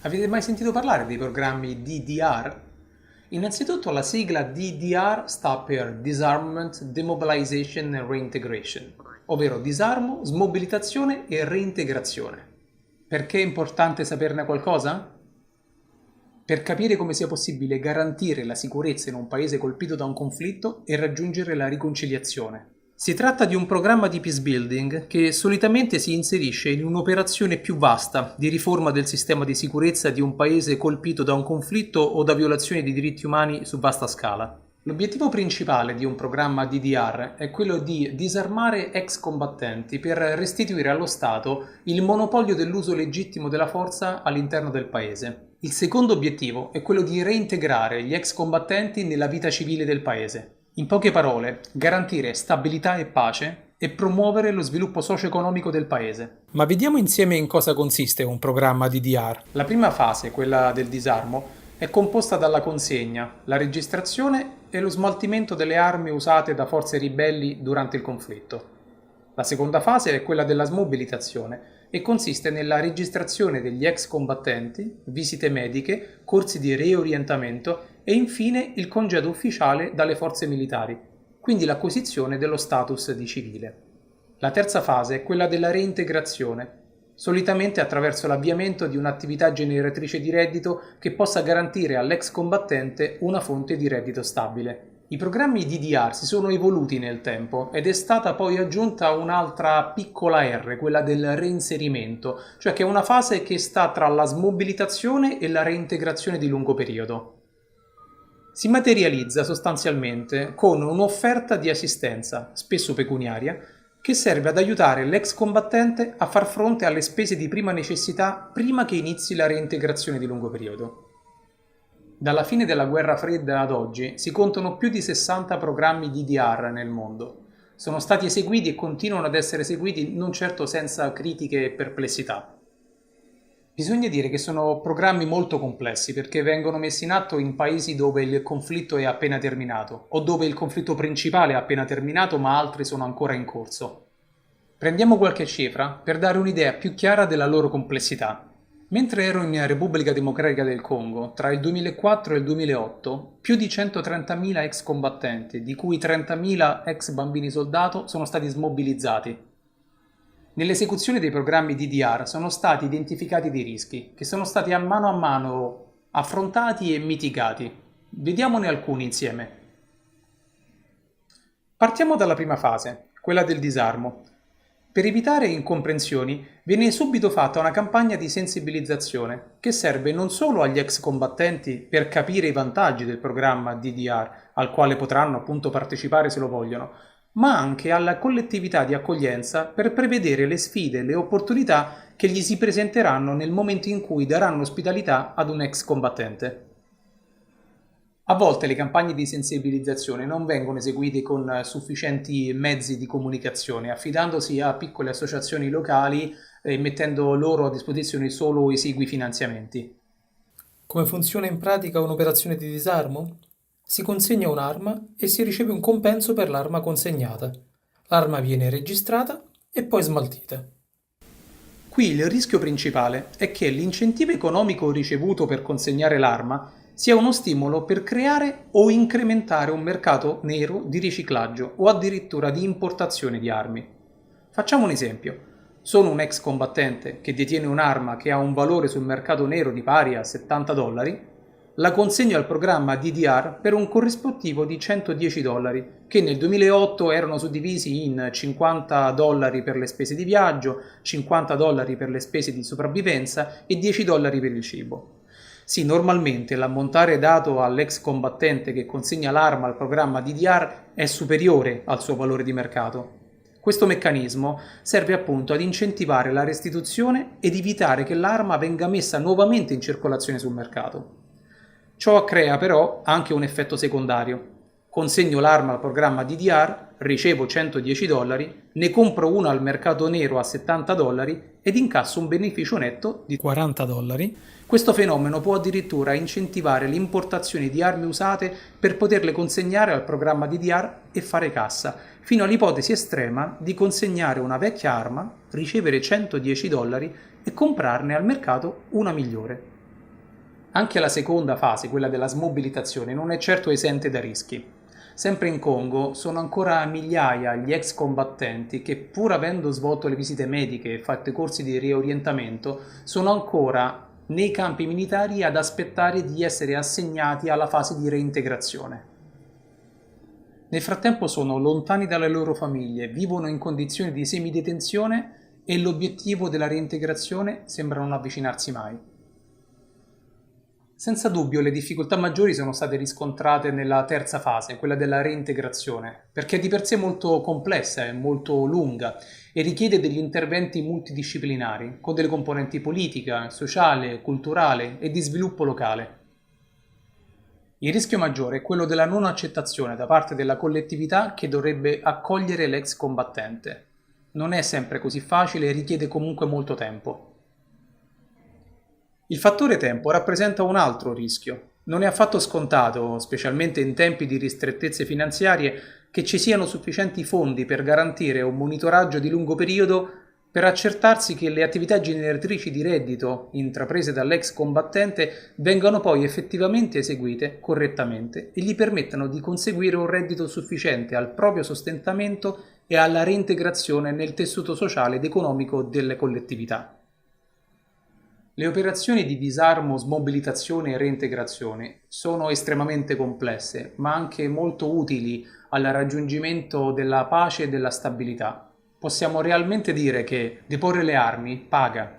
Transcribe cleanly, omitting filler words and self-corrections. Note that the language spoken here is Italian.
Avete mai sentito parlare dei programmi DDR? Innanzitutto la sigla DDR sta per Disarmament, Demobilization and Reintegration, ovvero disarmo, smobilitazione e reintegrazione. Perché è importante saperne qualcosa? Per capire come sia possibile garantire la sicurezza in un paese colpito da un conflitto e raggiungere la riconciliazione. Si tratta di un programma di peace building che solitamente si inserisce in un'operazione più vasta di riforma del sistema di sicurezza di un paese colpito da un conflitto o da violazioni di diritti umani su vasta scala. L'obiettivo principale di un programma DDR è quello di disarmare ex combattenti per restituire allo Stato il monopolio dell'uso legittimo della forza all'interno del paese. Il secondo obiettivo è quello di reintegrare gli ex combattenti nella vita civile del paese. In poche parole, garantire stabilità e pace e promuovere lo sviluppo socio-economico del paese. Ma vediamo insieme in cosa consiste un programma DDR. La prima fase, quella del disarmo, è composta dalla consegna, la registrazione e lo smaltimento delle armi usate da forze ribelli durante il conflitto. La seconda fase è quella della smobilitazione e consiste nella registrazione degli ex combattenti, visite mediche, corsi di reorientamento e infine il congedo ufficiale dalle forze militari, quindi l'acquisizione dello status di civile. La terza fase è quella della reintegrazione, solitamente attraverso l'avviamento di un'attività generatrice di reddito che possa garantire all'ex combattente una fonte di reddito stabile. I programmi DDR si sono evoluti nel tempo ed è stata poi aggiunta un'altra piccola R, quella del reinserimento, cioè che è una fase che sta tra la smobilitazione e la reintegrazione di lungo periodo. Si materializza sostanzialmente con un'offerta di assistenza, spesso pecuniaria, che serve ad aiutare l'ex combattente a far fronte alle spese di prima necessità prima che inizi la reintegrazione di lungo periodo. Dalla fine della guerra fredda ad oggi si contano più di 60 programmi DDR nel mondo. Sono stati eseguiti e continuano ad essere eseguiti non certo senza critiche e perplessità. Bisogna dire che sono programmi molto complessi perché vengono messi in atto in paesi dove il conflitto è appena terminato o dove il conflitto principale è appena terminato ma altri sono ancora in corso. Prendiamo qualche cifra per dare un'idea più chiara della loro complessità. Mentre ero in Repubblica Democratica del Congo, tra il 2004 e il 2008, più di 130.000 ex combattenti, di cui 30.000 ex bambini soldato, sono stati smobilizzati. Nell'esecuzione dei programmi DDR sono stati identificati dei rischi, che sono stati a mano affrontati e mitigati. Vediamone alcuni insieme. Partiamo dalla prima fase, quella del disarmo. Per evitare incomprensioni viene subito fatta una campagna di sensibilizzazione che serve non solo agli ex combattenti per capire i vantaggi del programma DDR, al quale potranno appunto partecipare se lo vogliono, ma anche alla collettività di accoglienza per prevedere le sfide e le opportunità che gli si presenteranno nel momento in cui daranno ospitalità ad un ex combattente. A volte le campagne di sensibilizzazione non vengono eseguite con sufficienti mezzi di comunicazione, affidandosi a piccole associazioni locali e mettendo loro a disposizione solo esigui finanziamenti. Come funziona in pratica un'operazione di disarmo? Si consegna un'arma e si riceve un compenso per l'arma consegnata. L'arma viene registrata e poi smaltita. Qui il rischio principale è che l'incentivo economico ricevuto per consegnare l'arma sia uno stimolo per creare o incrementare un mercato nero di riciclaggio o addirittura di importazione di armi. Facciamo un esempio. Sono un ex combattente che detiene un'arma che ha un valore sul mercato nero di pari a $70, la consegno al programma DDR per un corrispettivo di $110, che nel 2008 erano suddivisi in $50 per le spese di viaggio, $50 per le spese di sopravvivenza e $10 per il cibo. Sì, normalmente l'ammontare dato all'ex combattente che consegna l'arma al programma DDR è superiore al suo valore di mercato. Questo meccanismo serve appunto ad incentivare la restituzione ed evitare che l'arma venga messa nuovamente in circolazione sul mercato. Ciò crea però anche un effetto secondario. Consegno l'arma al programma DDR, ricevo $110, ne compro una al mercato nero a $70 ed incasso un beneficio netto di $40. Questo fenomeno può addirittura incentivare l'importazione di armi usate per poterle consegnare al programma DDR e fare cassa, fino all'ipotesi estrema di consegnare una vecchia arma, ricevere $110 e comprarne al mercato una migliore. Anche la seconda fase, quella della smobilitazione, non è certo esente da rischi. Sempre in Congo sono ancora migliaia gli ex combattenti che, pur avendo svolto le visite mediche e fatto i corsi di riorientamento, sono ancora nei campi militari ad aspettare di essere assegnati alla fase di reintegrazione. Nel frattempo sono lontani dalle loro famiglie, vivono in condizioni di semidetenzione e l'obiettivo della reintegrazione sembra non avvicinarsi mai. Senza dubbio le difficoltà maggiori sono state riscontrate nella terza fase, quella della reintegrazione, perché è di per sé molto complessa e molto lunga e richiede degli interventi multidisciplinari, con delle componenti politica, sociale, culturale e di sviluppo locale. Il rischio maggiore è quello della non accettazione da parte della collettività che dovrebbe accogliere l'ex combattente. Non è sempre così facile e richiede comunque molto tempo. Il fattore tempo rappresenta un altro rischio. Non è affatto scontato, specialmente in tempi di ristrettezze finanziarie, che ci siano sufficienti fondi per garantire un monitoraggio di lungo periodo per accertarsi che le attività generatrici di reddito intraprese dall'ex combattente vengano poi effettivamente eseguite correttamente e gli permettano di conseguire un reddito sufficiente al proprio sostentamento e alla reintegrazione nel tessuto sociale ed economico delle collettività. Le operazioni di disarmo, smobilitazione e reintegrazione sono estremamente complesse, ma anche molto utili al raggiungimento della pace e della stabilità. Possiamo realmente dire che deporre le armi paga.